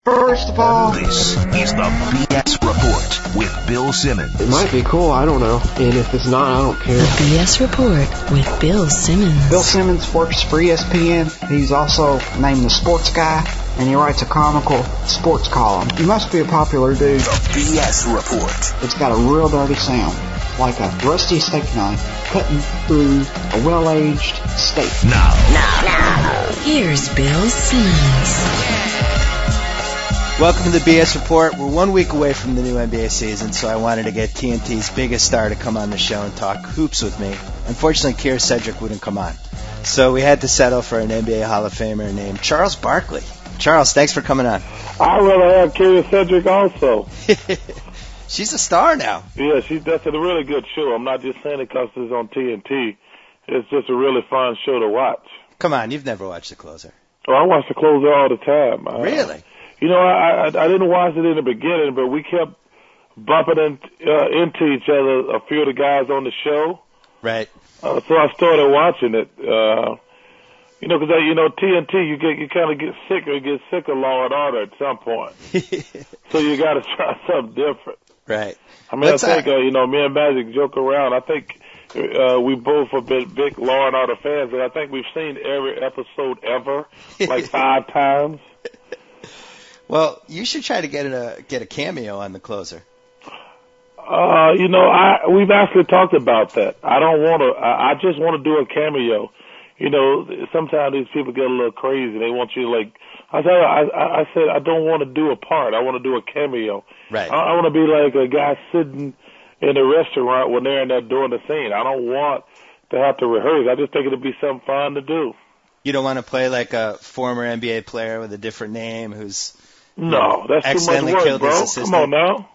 First of all, this is the BS Report with Bill Simmons. It might be cool, I don't know. And if it's not, I don't care. The BS Report with Bill Simmons. Bill Simmons works for ESPN. He's also named the sports guy, and he writes a comical sports column. He must be a popular dude. The BS Report. It's got a real dirty sound, like a rusty steak knife cutting through a well-aged steak. Now. Here's Bill Simmons. Welcome to the BS Report. We're 1 week away from the new NBA season, so I wanted to get TNT's biggest star to come on the show and talk hoops with me. Unfortunately, Kira Cedric wouldn't come on, so we had to settle for an NBA Hall of Famer named Charles Barkley. Charles, thanks for coming on. I'd rather have Kira Cedric also. She's a star now. Yeah, that's a really good show. I'm not just saying it because it's on TNT. It's just a really fun show to watch. Come on, you've never watched The Closer. Oh, I watch The Closer all the time. Really? You know, I didn't watch it in the beginning, but we kept bumping into each other, a few of the guys on the show. Right. So I started watching it. You know, because TNT, you kind of get sick of Law and Order at some point. So you got to try something different. Right. I mean, I think me and Magic joke around. I think we both have been big Law and Order fans, and I think we've seen every episode ever, like 5 times. Well, you should try to get a cameo on The Closer. We've actually talked about that. I don't want to. I just want to do a cameo. You know, sometimes these people get a little crazy. They want you to, like, I said I don't want to do a part. I want to do a cameo. Right. I want to be like a guy sitting in a restaurant when they're in there doing the scene. I don't want to have to rehearse. I just think it'd be something fun to do. You don't want to play like a former NBA player with a different name who's that's accidentally too much killed work, his bro. assistant. Come on now.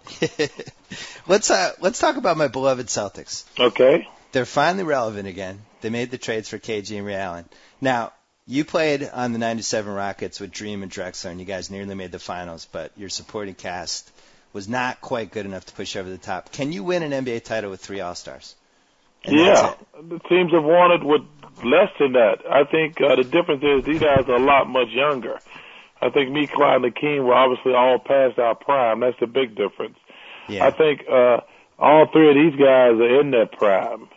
Let's talk about my beloved Celtics. Okay. They're finally relevant again. They made the trades for KG and Ray Allen. Now, you played on the 97 Rockets with Dream and Drexler, and you guys nearly made the finals, but your supporting cast was not quite good enough to push over the top. Can you win an NBA title with 3 All-Stars? Yeah, the teams have won it with less than that. I think the difference is these guys are a lot much younger. I think me, Clyde, and Akeem were obviously all past our prime. That's the big difference. Yeah. I think all 3 of these guys are in their prime.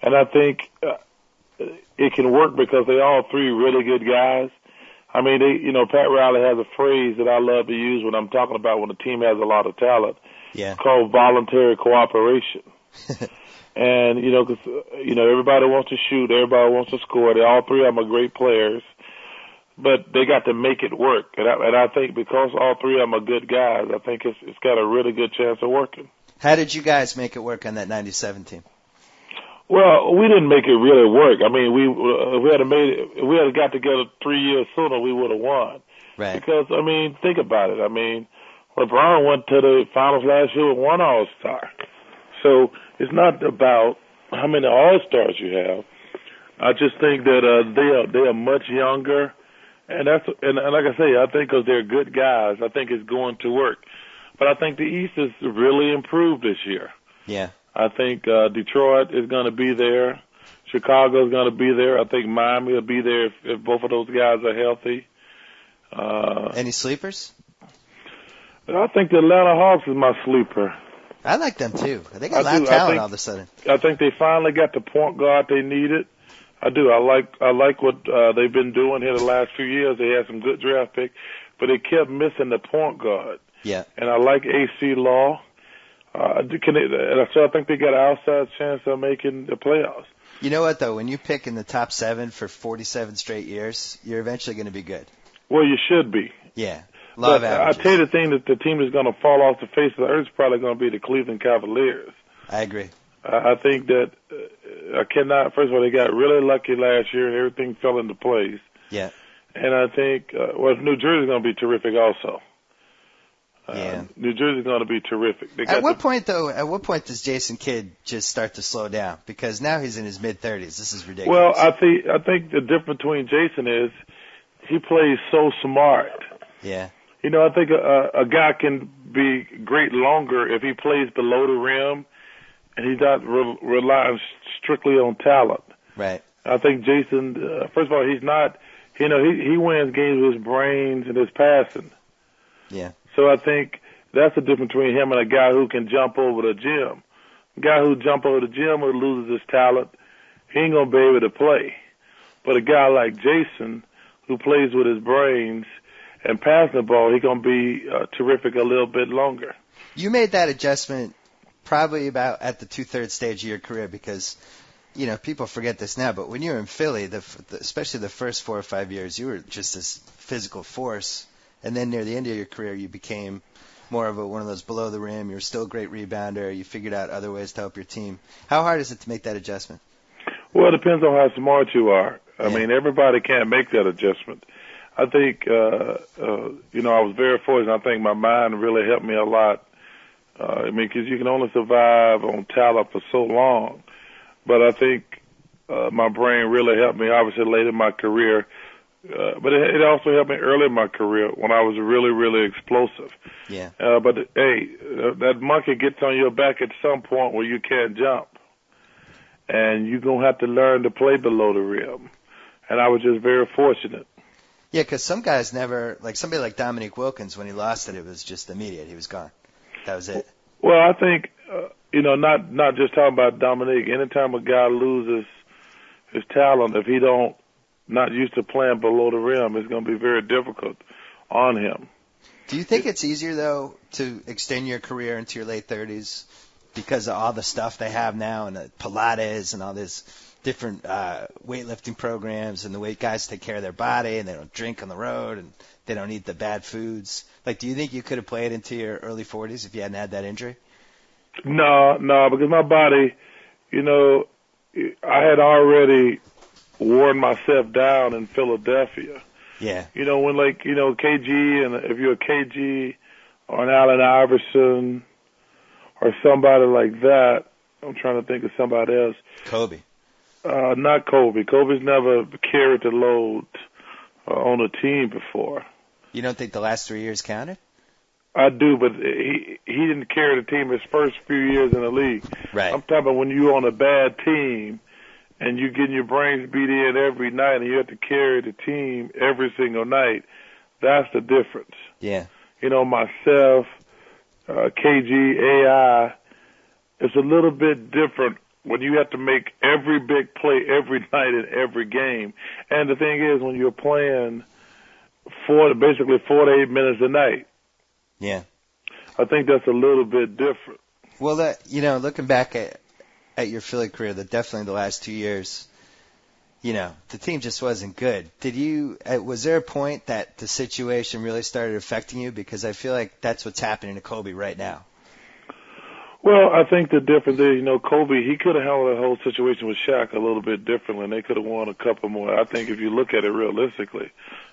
And I think it can work because they're all 3 really good guys. I mean, Pat Riley has a phrase that I love to use when I'm talking about when a team has a lot of talent. Yeah. Called voluntary cooperation. And, because everybody wants to shoot, everybody wants to score. They all 3 of them are great players. But they got to make it work. And I think because all 3 of them are good guys, I think it's got a really good chance of working. How did you guys make it work on that 97 team? Well, we didn't make it really work. I mean, if we had got together 3 years sooner, we would have won. Right. Because, I mean, think about it. I mean, LeBron went to the finals last year with 1 All-Star. So it's not about how many All-Stars you have. I just think that they are much younger. And like I say, I think because they're good guys, I think it's going to work. But I think the East has really improved this year. Yeah. I think Detroit is going to be there. Chicago is going to be there. I think Miami will be there if both of those guys are healthy. Any sleepers? I think the Atlanta Hawks is my sleeper. I like them too. They got a lot of talent all of a sudden. I think they finally got the point guard they needed. I do. I like what they've been doing here the last few years. They had some good draft picks, but they kept missing the point guard. Yeah. And I like AC Law. So I think they got an outside chance of making the playoffs. You know what, though? When you pick in the top 7 for 47 straight years, you're eventually going to be good. Well, you should be. Yeah. But I tell you the thing that the team is going to fall off the face of the earth is probably going to be the Cleveland Cavaliers. I agree. I think that first of all, they got really lucky last year and everything fell into place. Yeah. And I think, New Jersey's going to be terrific also. Yeah. New Jersey's going to be terrific. At what point does Jason Kidd just start to slow down? Because now he's in his mid-30s. This is ridiculous. Well, I think the difference between Jason is he plays so smart. Yeah. I think a guy can be great longer if he plays below the rim and he's not relying strictly on talent. Right. I think Jason, first of all, he's not, he wins games with his brains and his passing. Yeah. So I think that's the difference between him and a guy who can jump over the gym. A guy who jump over the gym who loses his talent, he ain't going to be able to play. But a guy like Jason, who plays with his brains and passing the ball, he's going to be terrific a little bit longer. You made that adjustment probably about at the 2/3 stage of your career because, you know, people forget this now, but when you were in Philly, especially the first 4 or 5 years, you were just this physical force. And then near the end of your career, you became more of one of those below the rim. You were still a great rebounder. You figured out other ways to help your team. How hard is it to make that adjustment? Well, it depends on how smart you are. I mean, everybody can't make that adjustment. I think, you know, I was very fortunate. I think my mind really helped me a lot. I mean, because you can only survive on talent for so long. But I think my brain really helped me, obviously, late in my career. But it also helped me early in my career when I was really, really explosive. Yeah. But, hey, that monkey gets on your back at some point where you can't jump. And you're going to have to learn to play below the rim. And I was just very fortunate. Yeah, because some guys never, like somebody like Dominique Wilkins, when he lost it, it was just immediate. He was gone. That was it. Well, I think, you know, not just talking about Dominique. Anytime a guy loses his talent, if he not used to playing below the rim, it's going to be very difficult on him. Do you think it's easier, though, to extend your career into your late 30s because of all the stuff they have now and the Pilates and all this different weightlifting programs and the way guys take care of their body and they don't drink on the road and they don't eat the bad foods? Like, do you think you could have played into your early 40s if you hadn't had that injury? No, because my body, you know, I had already worn myself down in Philadelphia. Yeah. You know, when like, you know, KG, and if you're a KG or an Allen Iverson or somebody like that, I'm trying to think of somebody else. Kobe. Not Kobe. Kobe's never carried the load on a team before. You don't think the last 3 years counted? I do, but he didn't carry the team his first few years in the league. Right. I'm talking about when you're on a bad team and you're getting your brains beat in every night and you have to carry the team every single night. That's the difference. Yeah. You know, myself, KG, AI, it's a little bit different when you have to make every big play every night in every game. And the thing is, when you're playing basically 4 to 8 minutes a night, yeah, I think that's a little bit different. Well, you know, looking back at your Philly career, definitely the last 2 years, you know, the team just wasn't good. Was there a point that the situation really started affecting you? Because I feel like that's what's happening to Kobe right now. Well, I think the difference is, you know, Kobe, he could have handled the whole situation with Shaq a little bit differently, and they could have won a couple more. I think if you look at it realistically,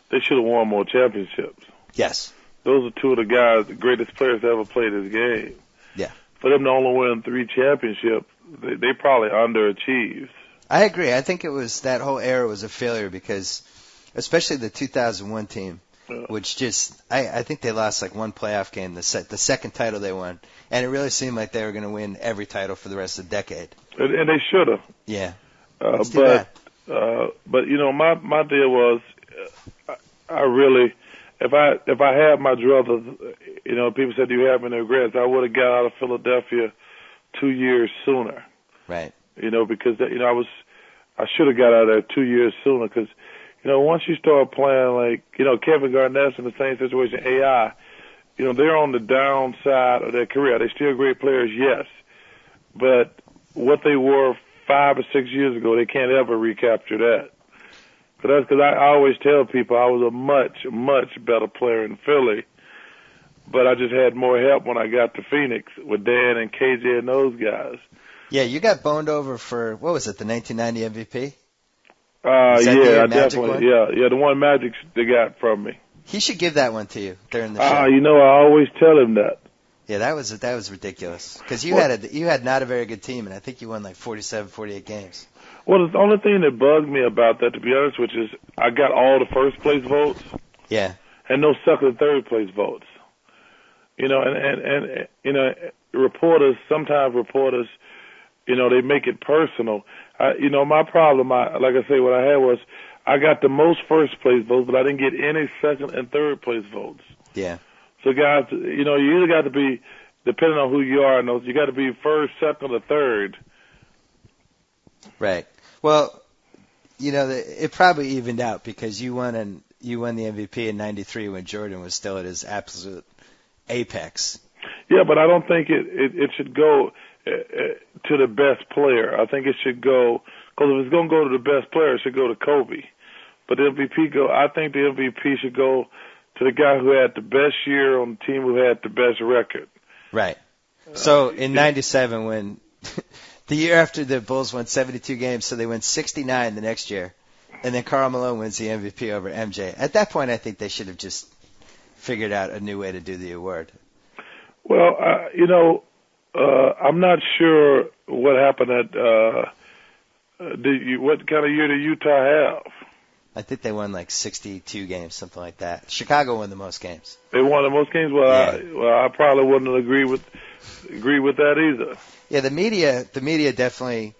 they should have won more championships. Yes. Those are two of the guys, the greatest players that ever played this game. Yeah. For them to only win 3 championships, they probably underachieved. I agree. I think that whole era was a failure because, especially the 2001 team, which just, I think they lost like one playoff game, the second title they won, and it really seemed like they were going to win every title for the rest of the decade. And they should have. Yeah. But you know, my deal was, I really, if I had my druthers, you know, people said, do you have any regrets? I would have got out of Philadelphia 2 years sooner. Right. You know, because, you know, I should have got out of there 2 years sooner because, you know, once you start playing like, you know, Kevin Garnett's in the same situation, AI, you know, they're on the downside of their career. They're still great players, yes. But what they were 5 or 6 years ago, they can't ever recapture that. But that's because I always tell people I was a much, much better player in Philly, but I just had more help when I got to Phoenix with Dan and KJ and those guys. Yeah, you got boned over for, what was it, the 1990 MVP? Yeah, definitely. Yeah, the one Magic they got from me. He should give that one to you during the show. You know, I always tell him that. Yeah, that was ridiculous because you had not a very good team, and I think you won like 47, 48 games. Well, the only thing that bugged me about that, to be honest with you, is I got all the first place votes. Yeah. And no second and third place votes. You know, and you know, sometimes reporters, you know, they make it personal. You know, my problem, like I say, what I had was I got the most first place votes, but I didn't get any second and third place votes. Yeah. So guys, you either got to be, depending on who you are, you got to be first, second, or third. Right. Well, it probably evened out because you won the MVP in '93 when Jordan was still at his absolute apex. Yeah, but I don't think it should go to the best player. I think it should go, because if it's going to go to the best player, it should go to Kobe. But the I think the MVP should go to the guy who had the best year on the team, who had the best record. Right. So in '97, when the year after the Bulls won 72 games, so they win 69 the next year, and then Karl Malone wins the MVP over MJ. At that point, I think they should have just figured out a new way to do the award. Well, I'm not sure what happened at what kind of year did Utah have? I think they won like 62 games, something like that. Chicago won the most games. They won the most games. Well, yeah. I probably wouldn't agree with that either. Yeah, the media definitely.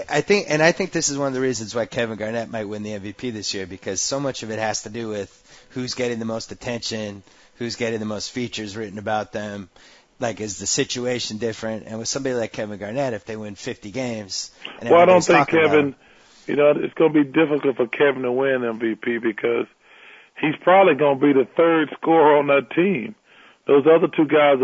I think this is one of the reasons why Kevin Garnett might win the MVP this year, because so much of it has to do with who's getting the most attention, who's getting the most features written about them. Like, is the situation different? And with somebody like Kevin Garnett, if they win 50 games, and I don't think Kevin. It's going to be difficult for Kevin to win MVP because he's probably going to be the third scorer on that team. Those other two guys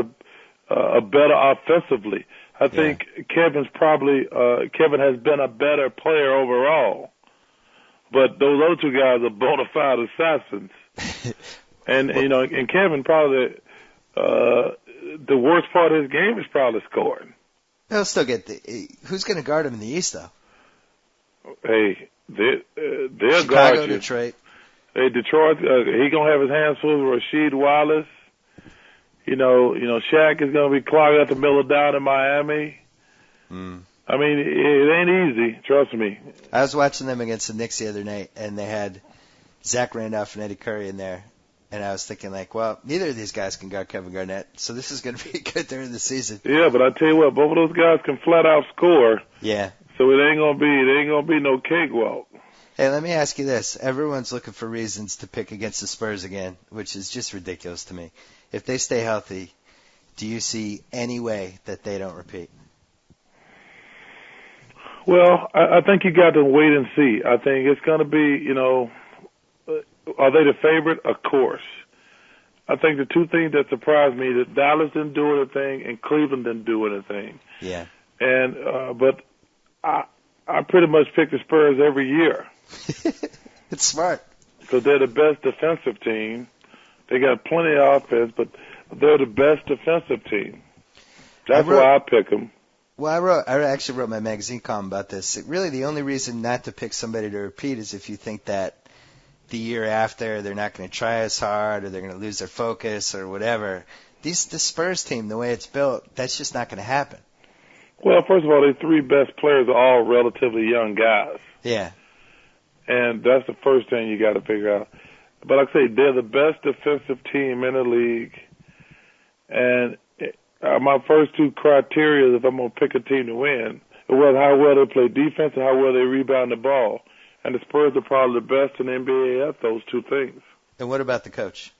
are better offensively. I think Kevin has been a better player overall, but those other two guys are bona fide assassins. And and Kevin probably the worst part of his game is probably scoring. He'll still get who's going to guard him in the East though? Hey, they'll Chicago, guard you. Detroit. Hey, Detroit, he gonna have his hands full with Rasheed Wallace. Shaq is gonna be clogged up the middle down in Miami. I mean, it ain't easy. Trust me. I was watching them against the Knicks the other night, and they had Zach Randolph and Eddie Curry in there, and I was thinking well, neither of these guys can guard Kevin Garnett, so this is gonna be good during the season. Yeah, but I tell you what, both of those guys can flat out score. Yeah. So it ain't gonna be no cakewalk. Hey, let me ask you this. Everyone's looking for reasons to pick against the Spurs again, which is just ridiculous to me. If they stay healthy, do you see any way that they don't repeat? Well, I think you got to wait and see. I think it's going to be, are they the favorite? Of course. I think the two things that surprised me, that Dallas didn't do anything and Cleveland didn't do anything. Yeah. And but I pretty much pick the Spurs every year. It's smart. Because they're the best defensive team. They got plenty of offense, but they're the best defensive team. That's why I pick them. Well, I actually wrote my magazine column about this. Really, the only reason not to pick somebody to repeat is if you think that the year after they're not going to try as hard or they're going to lose their focus or whatever. The Spurs team, the way it's built, that's just not going to happen. Well, first of all, the three best players are all relatively young guys. Yeah. And that's the first thing you got to figure out. But like I say, they're the best defensive team in the league. And my first two criteria, if I'm going to pick a team to win, was how well they play defense and how well they rebound the ball. And the Spurs are probably the best in the NBA at those two things. And what about the coach?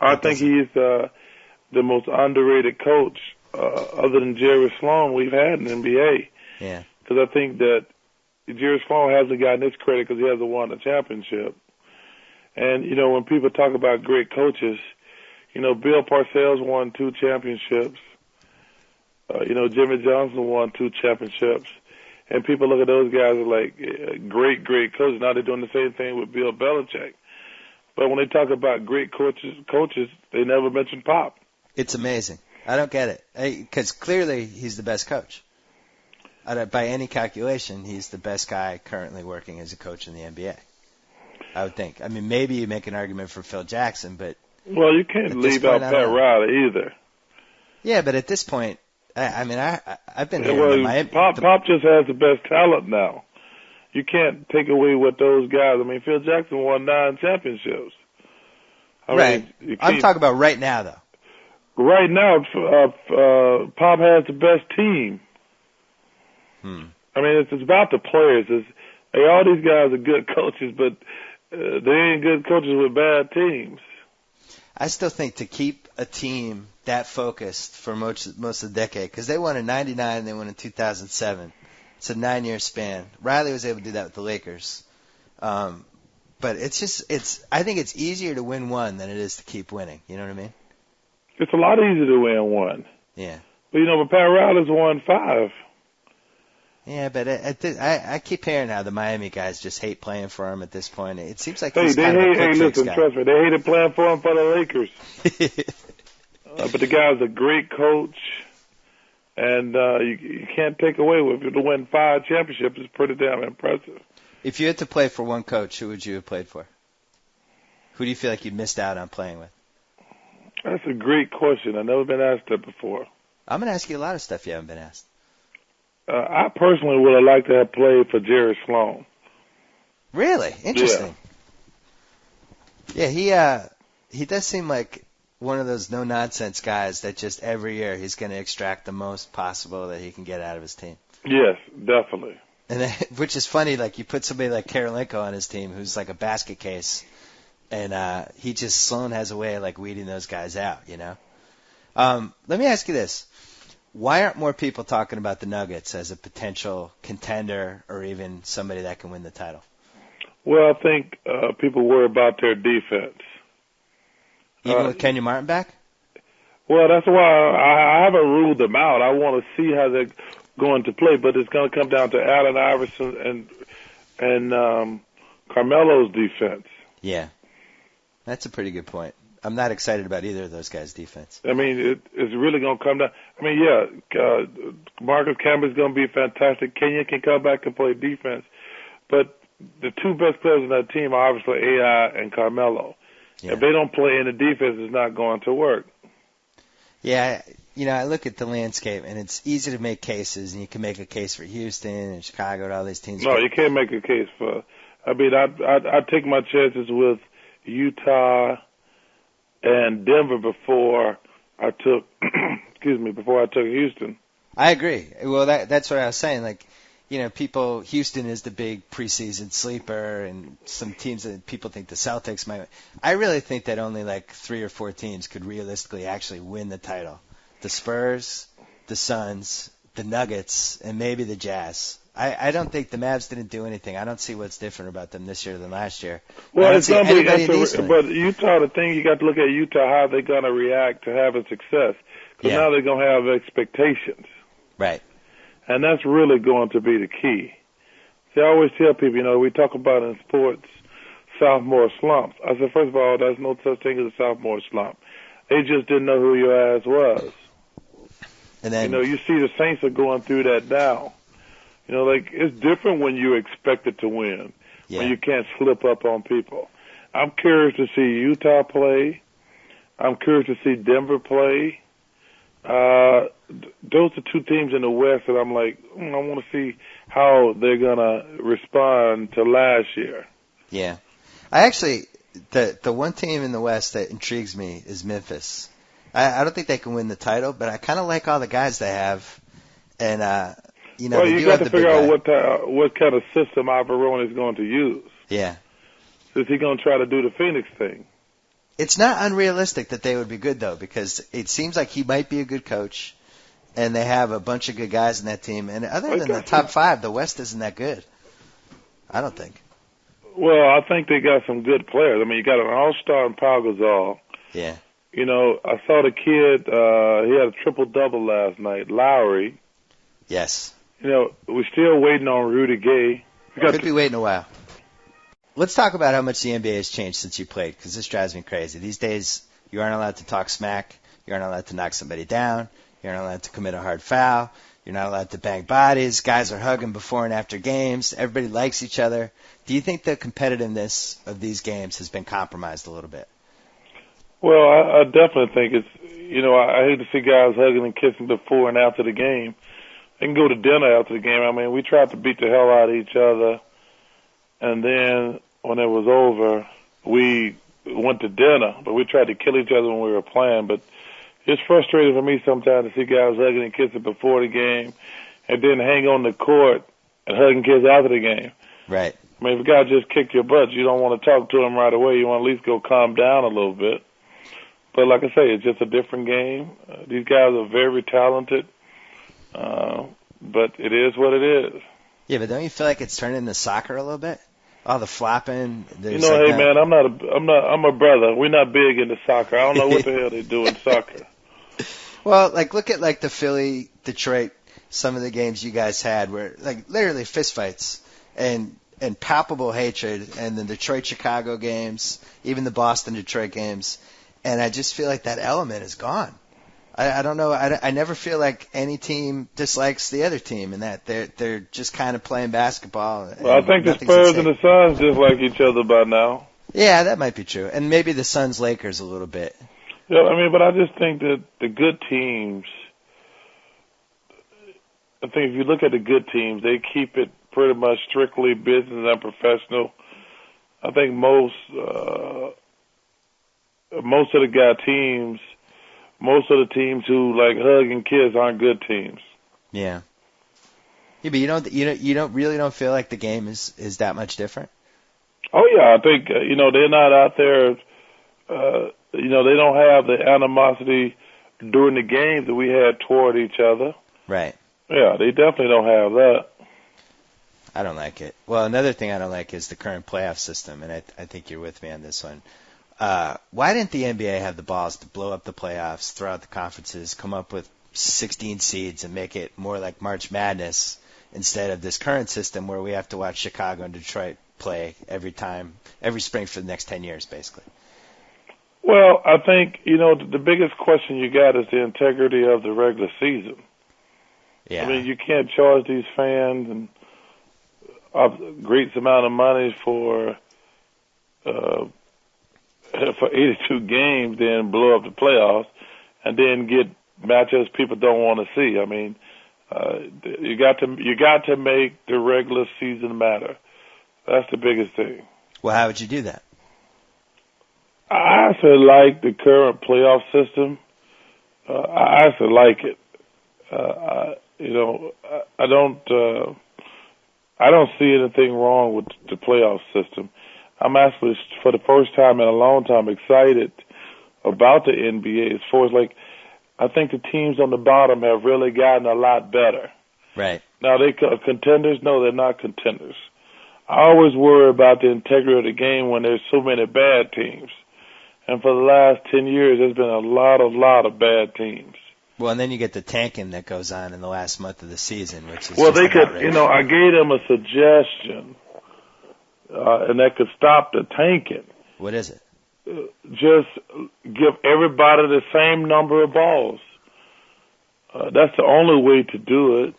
I think he's the most underrated coach other than Jerry Sloan we've had in the NBA. Yeah. Because I think that Jerry Sloan hasn't gotten his credit because he hasn't won a championship. And, when people talk about great coaches, Bill Parcells won 2 championships. Jimmy Johnson won 2 championships. And people look at those guys as like great coaches. Now they're doing the same thing with Bill Belichick. But when they talk about great coaches, they never mention Pop. It's amazing. I don't get it. Because clearly he's the best coach. By any calculation, he's the best guy currently working as a coach in the NBA. I would think. I mean, maybe you make an argument for Phil Jackson, but... Well, you can't leave out Pat Riley either. Yeah, but at this point, I've been here. Well, Pop just has the best talent now. You can't take away what those guys... I mean, Phil Jackson won 9 championships. Right. I'm talking about right now, though. Right now, Pop has the best team. I mean, it's about the players. All these guys are good coaches, but they ain't good coaches with bad teams. I still think to keep a team that focused for most of the decade, because they won in '99 and they won in 2007. It's a 9-year span. Riley was able to do that with the Lakers. But I think it's easier to win one than it is to keep winning. You know what I mean? It's a lot easier to win one. Yeah. But, but Pat Riley's won 5. Yeah, but I keep hearing how the Miami guys just hate playing for him at this point. It seems like Hey, he's kind of a quick fix guy. trust me, they hated playing for him for the Lakers. But the guy's a great coach, and you can't take away with him. To win 5 championships is pretty damn impressive. If you had to play for one coach, who would you have played for? Who do you feel like you missed out on playing with? That's a great question. I've never been asked that before. I'm going to ask you a lot of stuff you haven't been asked. I personally would have liked to have played for Jerry Sloan. Really? Interesting. Yeah, he does seem like one of those no-nonsense guys that just every year he's going to extract the most possible that he can get out of his team. Yes, definitely. And then, which is funny, like you put somebody like Karolinko on his team who's like a basket case, and Sloan has a way of like weeding those guys out, you know? Let me ask you this. Why aren't more people talking about the Nuggets as a potential contender or even somebody that can win the title? Well, I think people worry about their defense. Even with Kenyon Martin back? Well, that's why I haven't ruled them out. I want to see how they're going to play, but it's going to come down to Allen Iverson and Carmelo's defense. Yeah, that's a pretty good point. I'm not excited about either of those guys' defense. I mean, it's really going to come down. I mean, Marcus Campbell's going to be fantastic. Kenyon can come back and play defense. But the 2 best players on that team are obviously AI and Carmelo. Yeah. If they don't play in the defense, it's not going to work. Yeah, I look at the landscape, and it's easy to make cases, and you can make a case for Houston and Chicago and all these teams. No, you can't make a case for. I mean, I'd take my chances with Utah and Denver before I took Houston. I agree. Well, that's what I was saying. Like, Houston is the big preseason sleeper, and some teams that people think the Celtics might. I really think that only like 3 or 4 teams could realistically actually win the title. The Spurs, the Suns, the Nuggets, and maybe the Jazz. I don't think the Mavs didn't do anything. I don't see what's different about them this year than last year. Well, it's going to be, but Utah, the thing you got to look at Utah, how they're going to react to having success. Because now they're going to have expectations. Right. And that's really going to be the key. See, I always tell people, we talk about in sports sophomore slumps. I said, first of all, there's no such thing as a sophomore slump. They just didn't know who your ass was. And then, you see the Saints are going through that now. It's different when you expect it to win, when you can't slip up on people. I'm curious to see Utah play. I'm curious to see Denver play. Those are 2 teams in the West that I'm like, I want to see how they're going to respond to last year. Yeah. I actually, the one team in the West that intrigues me is Memphis. I don't think they can win the title, but I kind of like all the guys they have. And, you got to figure out what kind of system Iverone is going to use. Yeah. Is he going to try to do the Phoenix thing? It's not unrealistic that they would be good, though, because it seems like he might be a good coach, and they have a bunch of good guys in that team. And other than the top 5, the West isn't that good. I don't think. Well, I think they got some good players. I mean, you got an all-star in Pau Gasol. Yeah. I saw the kid, he had a triple-double last night, Lowry. Yes. We're still waiting on Rudy Gay. Could be waiting a while. Let's talk about how much the NBA has changed since you played, because this drives me crazy. These days, you aren't allowed to talk smack. You aren't allowed to knock somebody down. You aren't allowed to commit a hard foul. You're not allowed to bang bodies. Guys are hugging before and after games. Everybody likes each other. Do you think the competitiveness of these games has been compromised a little bit? Well, I definitely think it's, I hate to see guys hugging and kissing before and after the game. They can go to dinner after the game. I mean, we tried to beat the hell out of each other, and then when it was over, we went to dinner, but we tried to kill each other when we were playing. But it's frustrating for me sometimes to see guys hugging and kissing before the game and then hang on the court and hug and kiss after the game. Right. I mean, if a guy just kicked your butt, you don't want to talk to him right away. You want to at least go calm down a little bit. But like I say, it's just a different game. These guys are very talented, but it is what it is. Yeah, but don't you feel like it's turned into soccer a little bit? All the flopping. You know, hey man, I'm a brother. We're not big into soccer. I don't know what the hell they do in soccer. Well, like look at like the Philly, Detroit, some of the games you guys had where like literally fistfights and palpable hatred, and the Detroit Chicago games, even the Boston Detroit games, and I just feel like that element is gone. I don't know. I never feel like any team dislikes the other team, and that they're just kind of playing basketball. Well, I think the Spurs and the Suns just like each other by now. Yeah, that might be true, and maybe the Suns Lakers a little bit. Yeah, I mean, but I just think that the good teams. I think if you look at the good teams, they keep it pretty much strictly business and professional. I think most of the teams. Most of the teams who like hug and kiss aren't good teams. Yeah. Yeah, but you don't really feel like the game is that much different. Oh yeah, I think they're not out there. They don't have the animosity during the games that we had toward each other. Right. Yeah, they definitely don't have that. I don't like it. Well, another thing I don't like is the current playoff system, and I think you're with me on this one. Why didn't the NBA have the balls to blow up the playoffs, throw out the conferences, come up with 16 seeds and make it more like March Madness instead of this current system where we have to watch Chicago and Detroit play every spring for the next 10 years, basically? Well, I think, the biggest question you got is the integrity of the regular season. Yeah. I mean, you can't charge these fans a great amount of money for 82 games, then blow up the playoffs, and then get matchups people don't want to see. I mean, you got to make the regular season matter. That's the biggest thing. Well, how would you do that? I actually like the current playoff system. I actually like it. I don't see anything wrong with the playoff system. I'm actually, for the first time in a long time, excited about the NBA. As far as I think the teams on the bottom have really gotten a lot better. Right. Now, they contenders? No, they're not contenders. I always worry about the integrity of the game when there's so many bad teams. And for the last 10 years, there's been a lot of bad teams. Well, and then you get the tanking that goes on in the last month of the season, which is well, just they could. outrageous. I gave them a suggestion, and that could stop the tanking. What is it? Just give everybody the same number of balls. That's the only way to do it.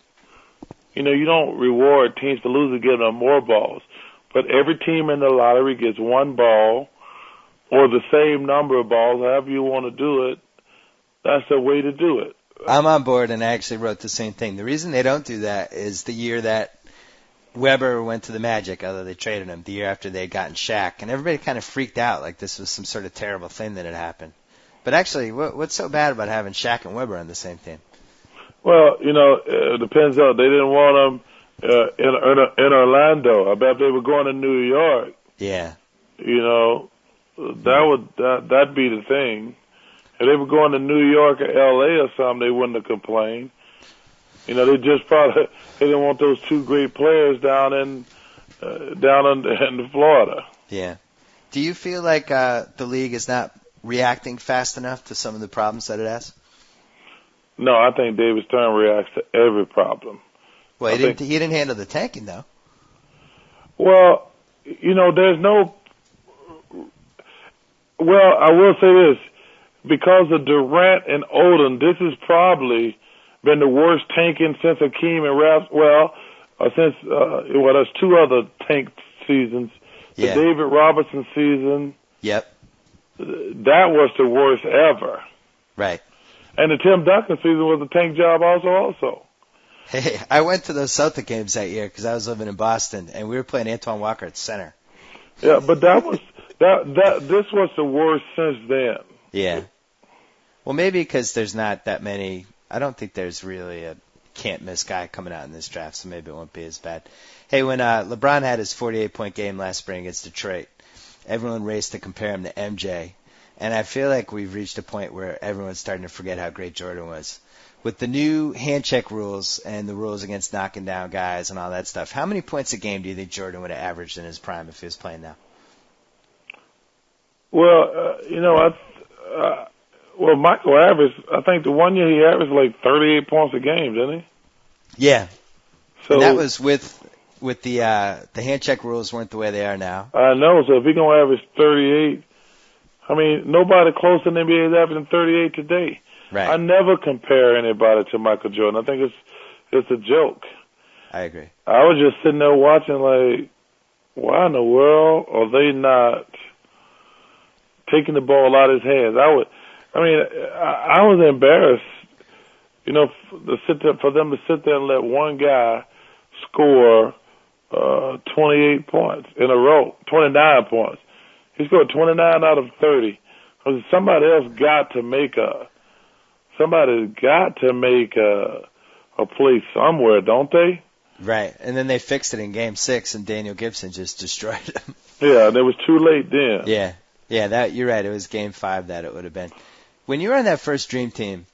You don't reward teams for losing, give them more balls. But every team in the lottery gets one ball or the same number of balls, however you want to do it. That's the way to do it. I'm on board, and I actually wrote the same thing. The reason they don't do that is the year that Weber went to the Magic, although they traded him, the year after they had gotten Shaq, and everybody kind of freaked out like this was some sort of terrible thing that had happened. But actually, what's so bad about having Shaq and Weber on the same team? Well, it depends on. They didn't want them in Orlando. I bet if they were going to New York. Yeah. That'd be the thing. If they were going to New York or L.A. or something, they wouldn't have complained. They just probably they didn't want those two great players down in Florida. Yeah. Do you feel like the league is not reacting fast enough to some of the problems that it has? No, I think David Stern reacts to every problem. Well, he didn't handle the tanking, though. Well, there's no. Well, I will say this. Because of Durant and Odom, this has probably been the worst tanking since Hakeem and Raps. Well, there's two other tank seasons. The David Robertson season. Yep. That was the worst ever. Right. And the Tim Duncan season was a tank job also. Hey, I went to those Celtic games that year because I was living in Boston, and we were playing Antoine Walker at center. Yeah, but that was this was the worst since then. Yeah. Well, maybe because there's not that many. I don't think there's really a can't-miss guy coming out in this draft, so maybe it won't be as bad. Hey, when LeBron had his 48-point game last spring against Detroit, everyone raced to compare him to MJ. And I feel like we've reached a point where everyone's starting to forget how great Jordan was. With the new hand check rules and the rules against knocking down guys and all that stuff, how many points a game do you think Jordan would have averaged in his prime if he was playing now? Well, well, Michael averaged, I think the one year he averaged like 38 points a game, didn't he? Yeah. So and that was with the hand check rules weren't the way they are now. I know. So if he's going to average 38, I mean, nobody close in the NBA is averaging 38 today. Right. I never compare anybody to Michael Jordan. I think it's a joke. I agree. I was just sitting there watching like, why in the world are they not taking the ball out of his hands? I was embarrassed, for them to sit there and let one guy score 28 points in a row, 29 points. He scored 29 out of 30. Somebody's got to make a play somewhere, don't they? Right, and then they fixed it in Game 6, and Daniel Gibson just destroyed him. Yeah, and it was too late then. Yeah, you're right. It was Game 5 that it would have been. When you were on that first Dream Team,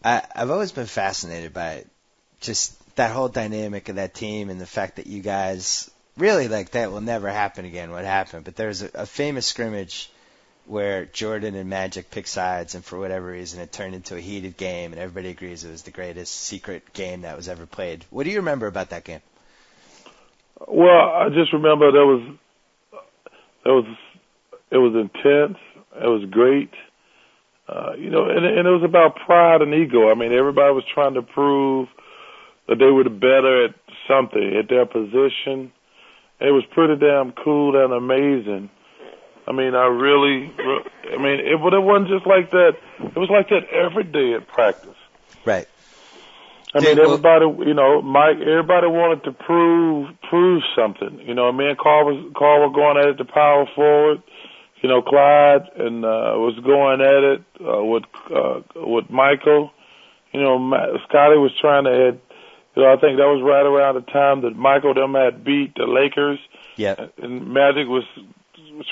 I've always been fascinated by it. Just that whole dynamic of that team and the fact that you guys really, like, that will never happen again, what happened. But there's a famous scrimmage where Jordan and Magic pick sides, and for whatever reason it turned into a heated game, and everybody agrees it was the greatest secret game that was ever played. What do you remember about that game? Well, I just remember it was intense. It was great. And it was about pride and ego. I mean, everybody was trying to prove that they were the better at something, at their position. It was pretty damn cool and amazing. I mean, it wasn't just like that. It was like that every day at practice. Right. Everybody wanted to prove something. Me and Carl were going at it to power forward. Clyde and was going at it with Michael. Scotty was trying to I think that was right around the time that Michael them had beat the Lakers. Yeah. And Magic was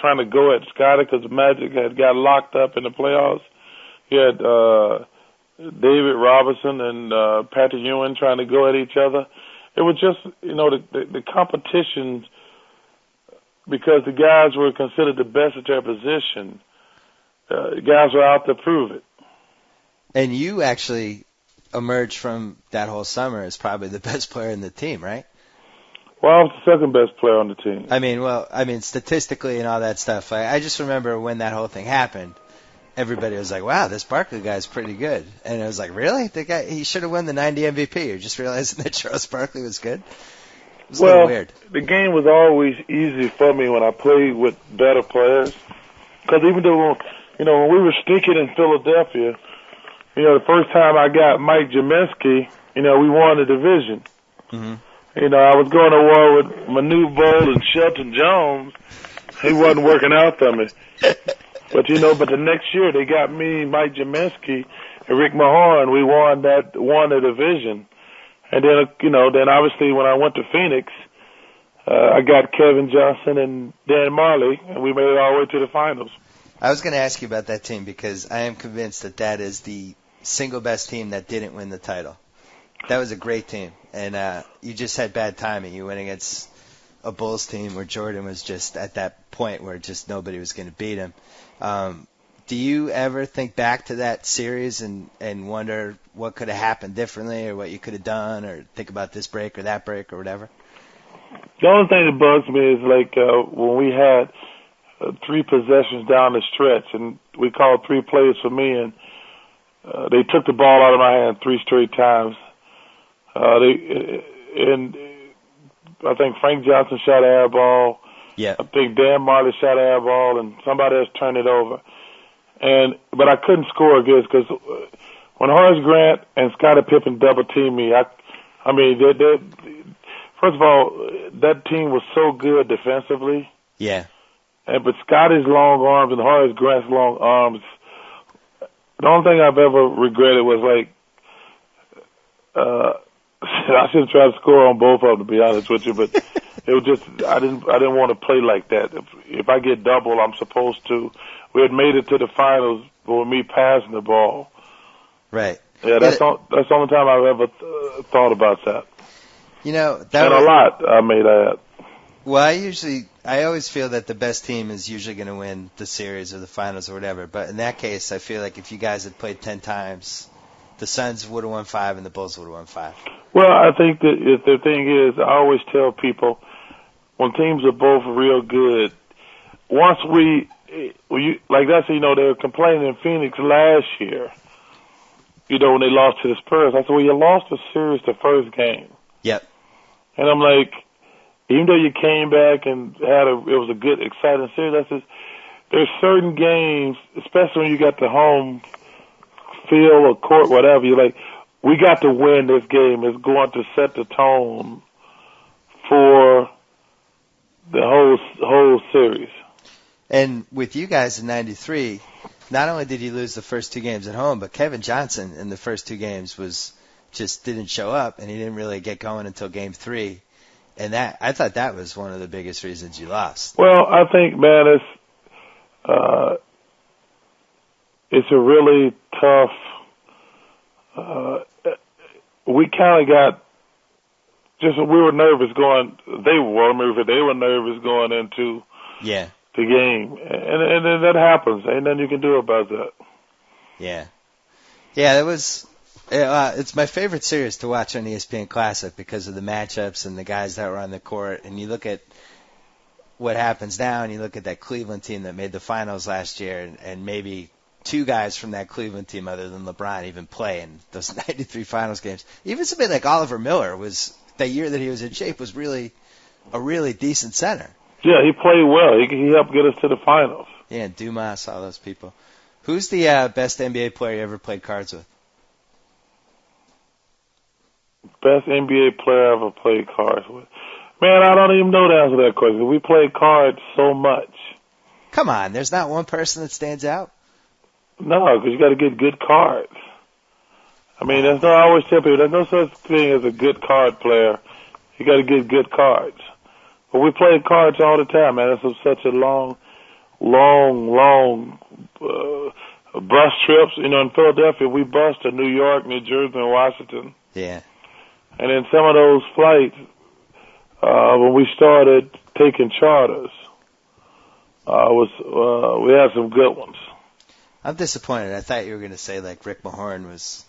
trying to go at Scotty because Magic had got locked up in the playoffs. He had David Robinson and Patrick Ewing trying to go at each other. It was just, the competition, because the guys were considered the best at their position, the guys were out to prove it. And you actually emerged from that whole summer as probably the best player in the team, right? Well, I was the second best player on the team. I mean, statistically and all that stuff. I just remember when that whole thing happened, everybody was like, wow, this Barkley guy's pretty good. And I was like, really? The guy, he should have won the 90 MVP. You're just realizing that Charles Barkley was good? It was a little weird. The game was always easy for me when I played with better players. Because even though, when we were stinking in Philadelphia, the first time I got Mike Jaminski, we won the division. Mm-hmm. I was going to war with Manu Bol and Shelton Jones. He wasn't working out for me. But the next year they got me, Mike Jaminski, and Rick Mahorn. We won the division. And then obviously when I went to Phoenix, I got Kevin Johnson and Dan Marley, and we made it all the way to the finals. I was going to ask you about that team because I am convinced that is the single best team that didn't win the title. That was a great team, and you just had bad timing. You went against a Bulls team where Jordan was just at that point where just nobody was going to beat him. Do you ever think back to that series and wonder what could have happened differently or what you could have done or think about this break or that break or whatever? The only thing that bugs me is when we had 3 possessions down the stretch and we called 3 plays for me and they took the ball out of my hand 3 straight times. And I think Frank Johnson shot an air ball. Yeah. I think Dan Marley shot an air ball and somebody else turned it over. But I couldn't score against because when Horace Grant and Scottie Pippen double teamed me, first of all, that team was so good defensively. Yeah. But Scottie's long arms and Horace Grant's long arms, the only thing I've ever regretted was I should have tried to score on both of them, to be honest with you. But it was just I didn't want to play like that. If I get double, I'm supposed to. We had made it to the finals with me passing the ball. Right. Yeah, that's the only time I've ever thought about that. You know, and a lot I made that. Well, I always feel that the best team is usually going to win the series or the finals or whatever. But in that case, I feel like if you guys had played 10 times, the Suns would have won 5 and the Bulls would have won 5. Well, I think that the thing is, I always tell people when teams are both real good, once like that's, they were complaining in Phoenix last year, when they lost to the Spurs. I said, well, you lost the series the first game. Yep. And I'm like, even though you came back and it was a good, exciting series, there's certain games, especially when you got the home field or court, whatever, you're like, we got to win this game. It's going to set the tone for the whole series. And with you guys in '93, not only did you lose the first 2 games at home, but Kevin Johnson in the first 2 games just didn't show up, and he didn't really get going until Game 3. And I thought that was one of the biggest reasons you lost. Well, I think, man, it's a really tough. We kind of got we were nervous going. They were nervous going into the game, and then that happens. Ain't nothing you can do about that. Yeah, that was. It's my favorite series to watch on ESPN Classic because of the matchups and the guys that were on the court. And you look at what happens now, and you look at that Cleveland team that made the finals last year, and maybe 2 guys from that Cleveland team other than LeBron even play in those '93 finals games. Even somebody like Oliver Miller that year that he was in shape was really a really decent center. Yeah, he played well. He helped get us to the finals. Yeah, Dumas, all those people. Who's the best NBA player you ever played cards with? Best NBA player I ever played cards with. Man, I don't even know the answer to that question. We played cards so much. Come on, there's not one person that stands out? No, because you got to get good cards. I mean, I always tell people, there's no such thing as a good card player. You got to get good cards. But we played cards all the time, man. It's such a long bus trips. In Philadelphia, we bused to New York, New Jersey, and Washington. Yeah. And in some of those flights, when we started taking charters, we had some good ones. I'm disappointed. I thought you were going to say like Rick Mahorn was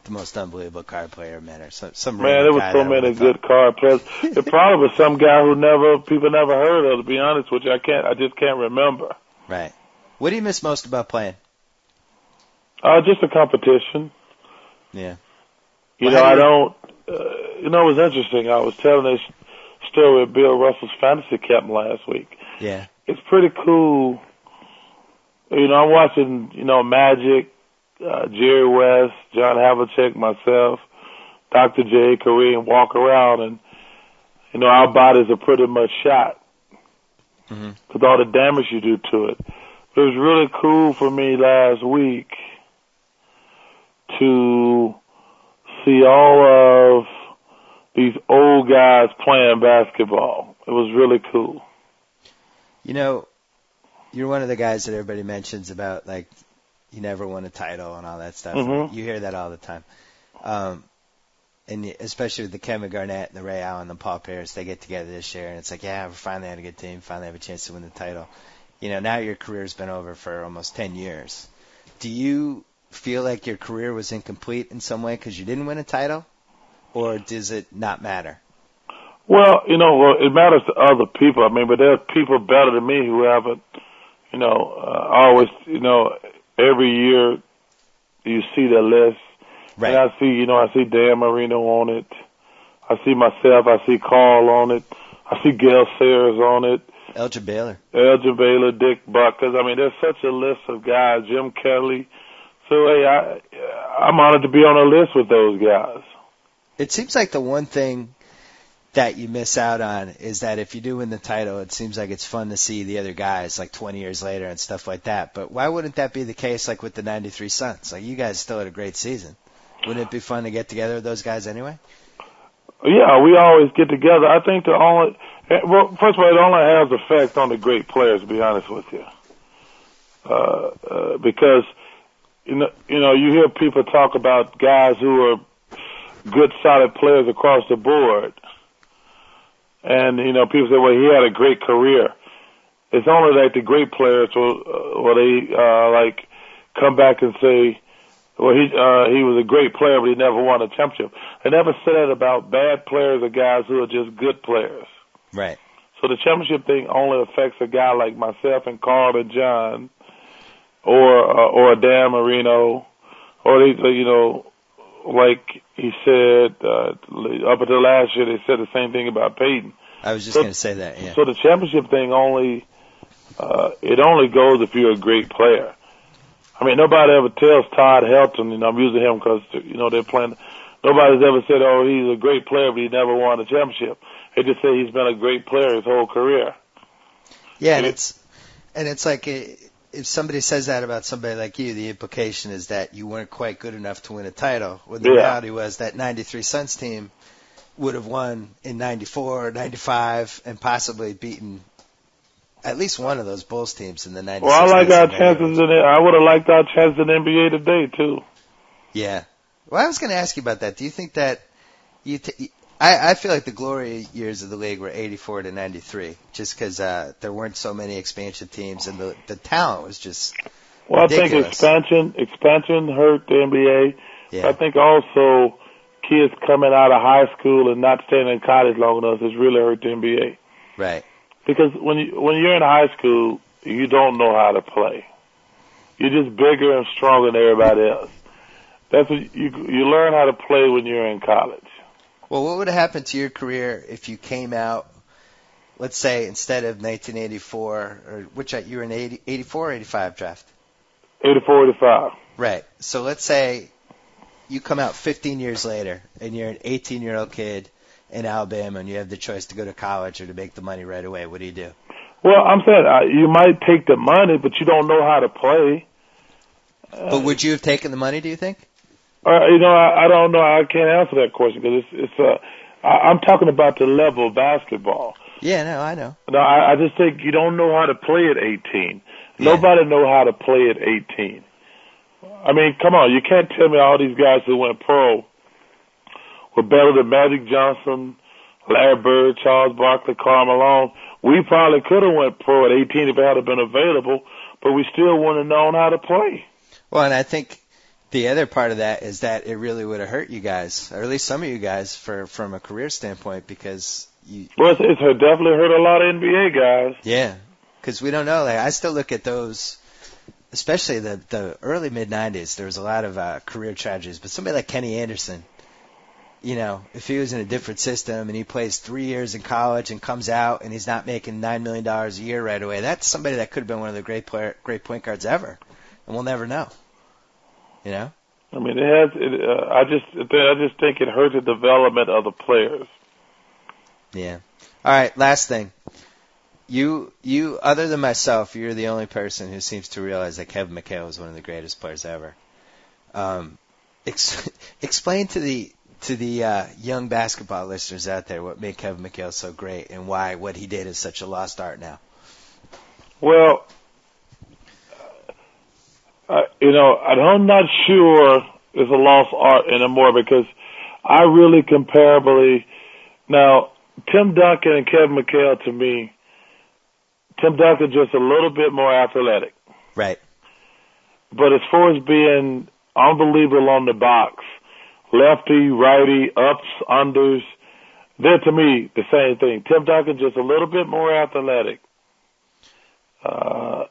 the most unbelievable card player I met, or some man. There was so many good card players. It probably was some guy who people never heard of. To be honest with you, I just can't remember. Right. What do you miss most about playing? Just the competition. Yeah. I don't. It was interesting. I was telling this story with Bill Russell's fantasy captain last week. Yeah. It's pretty cool. I'm watching, Magic, Jerry West, John Havlicek, myself, Dr. J, Kareem walk around, and, our bodies are pretty much shot with all the damage you do to it. But it was really cool for me last week to see all of these old guys playing basketball. It was really cool. You're one of the guys that everybody mentions about, like, you never won a title and all that stuff. Mm-hmm. You hear that all the time. And especially with the Kevin Garnett and the Ray Allen and the Paul Pierce, they get together this year, and it's like, yeah, we finally had a good team, finally have a chance to win the title. Now your career's been over for almost 10 years. Do you feel like your career was incomplete in some way because you didn't win a title, or does it not matter? Well, it matters to other people. I mean, but there are people better than me who haven't, always, every year you see the list. Right. And I see Dan Marino on it. I see myself. I see Carl on it. I see Gail Sayers on it. Elgin Baylor, Dick Buckers. I mean, there's such a list of guys. Jim Kelly. So, hey, I'm honored to be on a list with those guys. It seems like the one thing that you miss out on is that if you do win the title, it seems like it's fun to see the other guys like 20 years later and stuff like that. But why wouldn't that be the case like with the '93 Suns? Like, you guys still had a great season. Wouldn't it be fun to get together with those guys anyway? Yeah, we always get together. I think Well, first of all, it only has effect on the great players, to be honest with you. Because, you hear people talk about guys who are good, solid players across the board. And, people say, well, he had a great career. It's only like the great players will they come back and say, well, he was a great player, but he never won a championship. They never say that about bad players or guys who are just good players. Right. So the championship thing only affects a guy like myself and Carl and John, or Dan Marino, or like he said up until last year, they said the same thing about Peyton. I was just going to say that. Yeah. So the championship thing only goes if you're a great player. I mean, nobody ever tells Todd Helton, I'm using him because, they're playing. Nobody's ever said, oh, he's a great player, but he never won a championship. They just say he's been a great player his whole career. Yeah, and it's like if somebody says that about somebody like you, the implication is that you weren't quite good enough to win a title. When the reality was that 93 Suns team would have won in 94, 95, and possibly beaten at least one of those Bulls teams in the 96. Well, I like our chances I would have liked our chances in the NBA today, too. Yeah. Well, I was going to ask you about that. Do you think that I feel like the glory years of the league were 84 to 93, just because there weren't so many expansion teams and the talent was just ridiculous. I think expansion hurt the NBA. Yeah. I think also kids coming out of high school and not staying in college long enough has really hurt the NBA. Right. Because when you're in high school, you don't know how to play. You're just bigger and stronger than everybody else. That's what you learn how to play when you're in college. Well, what would have happened to your career if you came out, let's say, instead of 1984, or you were in 84 or 85 draft? 84, 85. Right. So let's say you come out 15 years later, and you're an 18-year-old kid in Alabama, and you have the choice to go to college or to make the money right away. What do you do? Well, I'm saying you might take the money, but you don't know how to play. But would you have taken the money, do you think? I don't know. I can't answer that question because I'm talking about the level of basketball. Yeah, no, I know. No, I just think you don't know how to play at 18. Yeah. Nobody know how to play at 18. I mean, come on, you can't tell me all these guys who went pro were better than Magic Johnson, Larry Bird, Charles Barkley, Karl Malone. We probably could have went pro at 18 if it had been available, but we still wouldn't have known how to play. Well, and I think the other part of that is that it really would have hurt you guys, or at least some of you guys, from a career standpoint, because Well, it's definitely hurt a lot of NBA guys. Yeah, because we don't know. Like, I still look at those, especially the early mid-'90s. There was a lot of career tragedies, but somebody like Kenny Anderson, if he was in a different system and he plays 3 years in college and comes out and he's not making $9 million a year right away, that's somebody that could have been one of the great point guards ever, and we'll never know. I mean, I just think it hurt the development of the players. Yeah. All right. Last thing. You, other than myself, you're the only person who seems to realize that Kevin McHale is one of the greatest players ever. Explain to the young basketball listeners out there what made Kevin McHale so great and why what he did is such a lost art now. Well, I'm not sure it's a lost art anymore because I really comparably now Tim Duncan and Kevin McHale, to me, Tim Duncan just a little bit more athletic. Right. But as far as being unbelievable on the box, lefty, righty, ups, unders, they're to me the same thing. Tim Duncan just a little bit more athletic.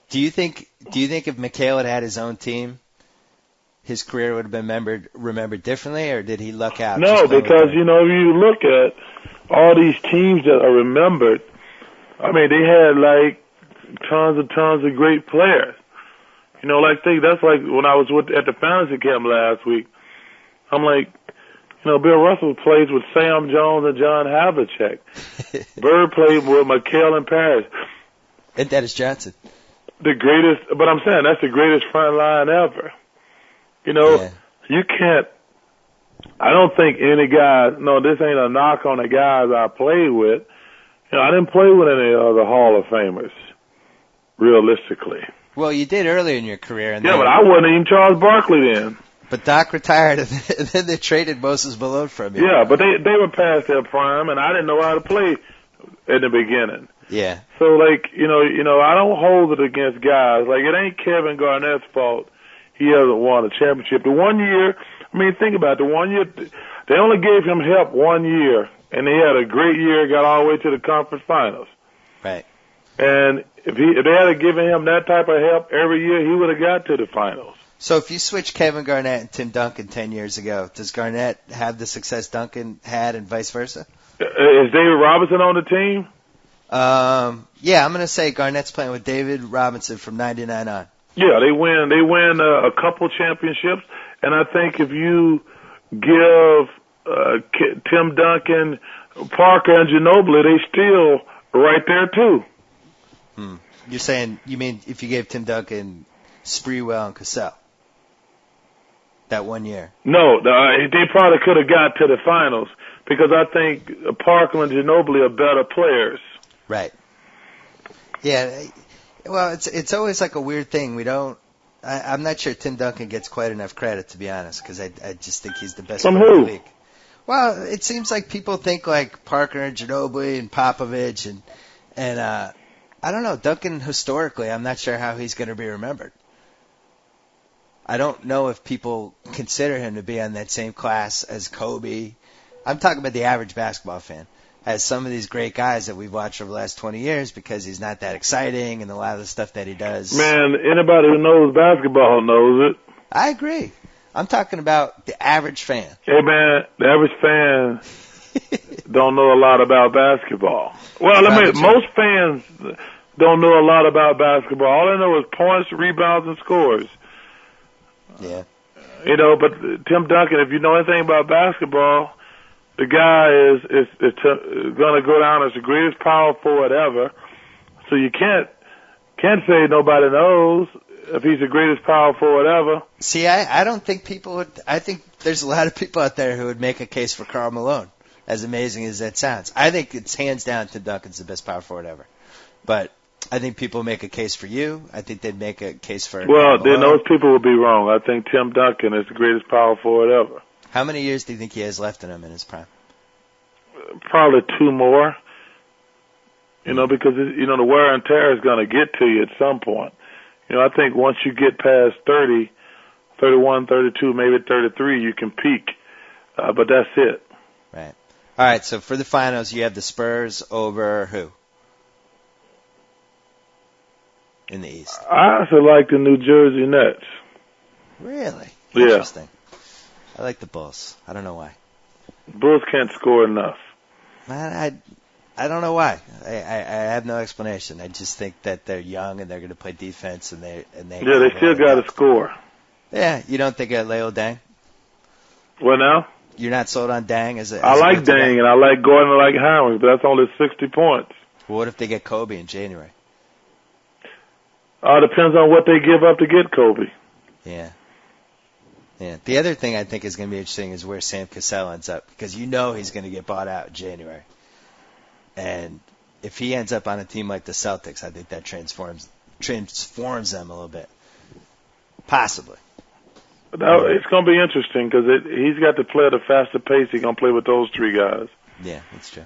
Do you think if McHale had his own team, his career would have been remembered differently, or did he luck out? No, because, you look at all these teams that are remembered, I mean, they had, like, tons of great players. That's like when I was at the fantasy camp last week. I'm like, Bill Russell plays with Sam Jones and John Havlicek. Bird played with McHale and Parrish. And Dennis Johnson. The greatest, but I'm saying that's the greatest front line ever. You can't, I don't think any guy, no, this ain't a knock on the guys I played with. I didn't play with any of the Hall of Famers, realistically. Well, you did earlier in your career. And but I wasn't even Charles Barkley then. But Doc retired, and then they traded Moses Malone from you. Yeah, but they were past their prime, and I didn't know how to play in the beginning. Yeah. So, like, I don't hold it against guys. Like, it ain't Kevin Garnett's fault he hasn't won a championship. The 1 year, think about it, the 1 year, they only gave him help 1 year, and he had a great year, got all the way to the conference finals. Right. And if they had given him that type of help every year, he would have got to the finals. So if you switch Kevin Garnett and Tim Duncan 10 years ago, does Garnett have the success Duncan had and vice versa? Is David Robinson on the team? Yeah, I'm going to say Garnett's playing with David Robinson from 99 on. Yeah, they win a couple championships, and I think if you give Tim Duncan, Parker, and Ginobili, they still right there too. You mean if you gave Tim Duncan Sprewell and Cassell that 1 year? No, they probably could have got to the finals because I think Parker and Ginobili are better players. Right. Yeah. Well, it's always like a weird thing. I'm not sure Tim Duncan gets quite enough credit, to be honest, because I just think he's the best player in the league. Well, it seems like people think like Parker and Ginobili and Popovich and I don't know, Duncan historically, I'm not sure how he's going to be remembered. I don't know if people consider him to be on that same class as Kobe. I'm talking about the average basketball fan, as some of these great guys that we've watched over the last 20 years because he's not that exciting and a lot of the stuff that he does. Man, anybody who knows basketball knows it. I agree. I'm talking about the average fan. Hey, man, the average fan don't know a lot about basketball. Well, most fans don't know a lot about basketball. All they know is points, rebounds, and scores. Yeah. But Tim Duncan, if you know anything about basketball, the guy is going to go down as the greatest power forward ever. So you can't say nobody knows if he's the greatest power forward ever. See, I don't think people would. I think there's a lot of people out there who would make a case for Karl Malone, as amazing as that sounds. I think it's hands down Tim Duncan's the best power forward ever. But I think people make a case for you. I think they'd make a case for Well, then those people would be wrong. I think Tim Duncan is the greatest power forward ever. How many years do you think he has left in him in his prime? Probably 2 more. Because the wear and tear is going to get to you at some point. I think once you get past 30, 31, 32, maybe 33, you can peak. But that's it. Right. All right, so for the finals, you have the Spurs over who? In the East. I also like the New Jersey Nets. Really? Yeah. Interesting. I like the Bulls. I don't know why. Bulls can't score enough. Man, I don't know why. I have no explanation. I just think that they're young and they're going to play defense and they still got to score. Yeah, you don't think Leo Dang? What now? You're not sold on Dang as I like Dang and I like Gordon, I like Howard, but that's only 60 points. Well, what if they get Kobe in January? Depends on what they give up to get Kobe. Yeah. Yeah. The other thing I think is going to be interesting is where Sam Cassell ends up, because he's going to get bought out in January. And if he ends up on a team like the Celtics, I think that transforms them a little bit. Possibly. No, it's going to be interesting because he's got to play at a faster pace. He's going to play with those 3 guys. Yeah, that's true.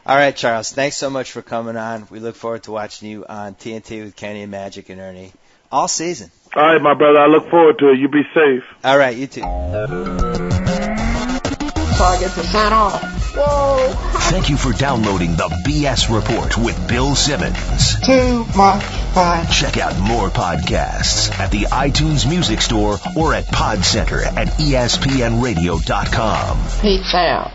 All right, Charles, thanks so much for coming on. We look forward to watching you on TNT with Kenny and Magic and Ernie all season. All right, my brother. I look forward to it. You be safe. All right, you too. So I get to sign off. Whoa! Thank you for downloading the BS Report with Bill Simmons. Too much fun. Check out more podcasts at the iTunes Music Store or at Pod Center at ESPNradio.com. Peace out.